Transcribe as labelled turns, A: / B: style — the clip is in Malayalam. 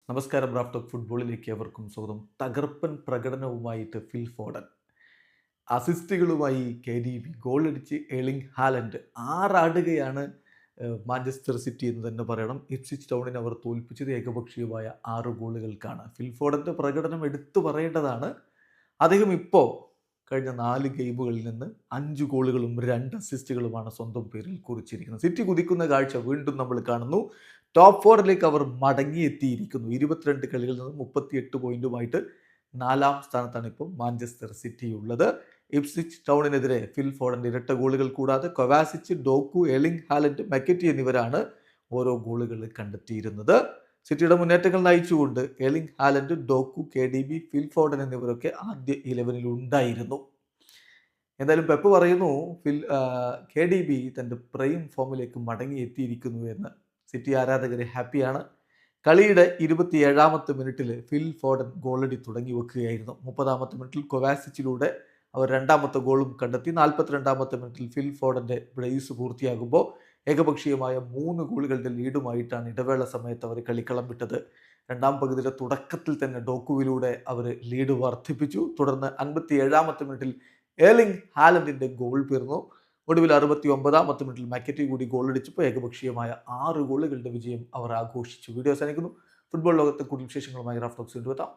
A: നമസ്കാരം. റാഫ് ടോക്ക് ഫുട്ബോളിലേക്ക് ഏവർക്കും സ്വാഗതം. തകർപ്പൻ പ്രകടനവുമായിട്ട് ഫിൽ ഫോഡൻ, അസിസ്റ്റുകളുമായി KDB, ഗോളടിച്ച് എർലിംഗ് ഹാലൻഡ് ആറാടുകയാണ് മാഞ്ചസ്റ്റർ സിറ്റി എന്ന് തന്നെ പറയണം. ഇപ്സ്വിച്ച് ടൗണിനെ അവർ തോൽപ്പിച്ചത് ഏകപക്ഷീയമായ 6 ഗോളുകൾക്കാണ്. ഫിൽ ഫോഡൻ്റെ പ്രകടനം എടുത്തു പറയേണ്ടതാണ്. അദ്ദേഹം ഇപ്പോൾ കഴിഞ്ഞ 4 ഗെയിമുകളിൽ നിന്ന് 5 ഗോളുകളും 2 അസിസ്റ്റുകളുമാണ് സ്വന്തം പേരിൽ കുറിച്ചിരിക്കുന്നത്. സിറ്റി കുതിക്കുന്ന കാഴ്ച വീണ്ടും നമ്മൾ കാണുന്നു. ടോപ്പ് 4ലേക്ക് അവർ മടങ്ങിയെത്തിയിരിക്കുന്നു. 22 കളികളിൽ നിന്ന് 38 പോയിന്റുമായിട്ട് 4ാം സ്ഥാനത്താണ് ഇപ്പോൾ മാഞ്ചസ്റ്റർ സിറ്റി ഉള്ളത്. ഇപ്സ്വിച്ച് ടൗണിനെതിരെ ഫിൽ ഫോഡന്റെ ഇരട്ട ഗോളുകൾ കൂടാതെ കൊവാസിച്ച്, ഡോക്കു, എർലിംഗ് ഹാലൻഡ്, മെക്കറ്റി എന്നിവരാണ് ഓരോ ഗോളുകൾ കണ്ടെത്തിയിരുന്നത്. സിറ്റിയുടെ മുന്നേറ്റങ്ങൾ നയിച്ചുകൊണ്ട് Erling Haaland, ഡോക്കു, KDB, Phil Foden എന്നിവരൊക്കെ ആദ്യ 11-ൽ ഉണ്ടായിരുന്നു. എന്തായാലും പെപ്പ് പറയുന്നു KDB തൻ്റെ പ്രൈം ഫോമിലേക്ക് മടങ്ങി എത്തിയിരിക്കുന്നു എന്ന്. സിറ്റി ആരാധകർ ഹാപ്പിയാണ്. കളിയുടെ 27ാമത്തെ മിനിറ്റിൽ ഫിൽ ഫോഡൻ ഗോളടി തുടങ്ങി വെക്കുകയായിരുന്നു. 30ാമത്തെ മിനിറ്റിൽ കൊവാസിച്ചിലൂടെ അവർ രണ്ടാമത്തെ ഗോളും കണ്ടെത്തി. 42ാമത്തെ മിനിറ്റിൽ ഫിൽ ഫോഡന്റെ ബ്രേസ് പൂർത്തിയാകുമ്പോൾ ഏകപക്ഷീയമായ 3 ഗോളുകളുടെ ലീഡുമായിട്ടാണ് ഇടവേള സമയത്ത് അവർ കളിക്കളം വിട്ടത്. രണ്ടാം പകുതിയുടെ തുടക്കത്തിൽ തന്നെ ഡോക്കുവിലൂടെ അവർ ലീഡ് വർദ്ധിപ്പിച്ചു. തുടർന്ന് 57ാമത്തെ മിനിറ്റിൽ എർലിംഗ് ഹാലൻഡിന്റെ ഗോൾ പിറന്നു. ഒടുവിൽ 69ാമത്തെ മിനിറ്റിൽ മെക്കറ്റി കൂടി ഗോളടിച്ചപ്പോൾ ഏകപക്ഷീയമായ 6 ഗോളുകളുടെ വിജയം അവർ ആഘോഷിച്ചു. വീഡിയോ അവസാനിക്കുന്നു. ഫുട്ബോൾ ലോകത്തെ കൂടുതൽ വിശേഷങ്ങളുമായി റാഫ് ടോക്സ് വീണ്ടും എത്താം.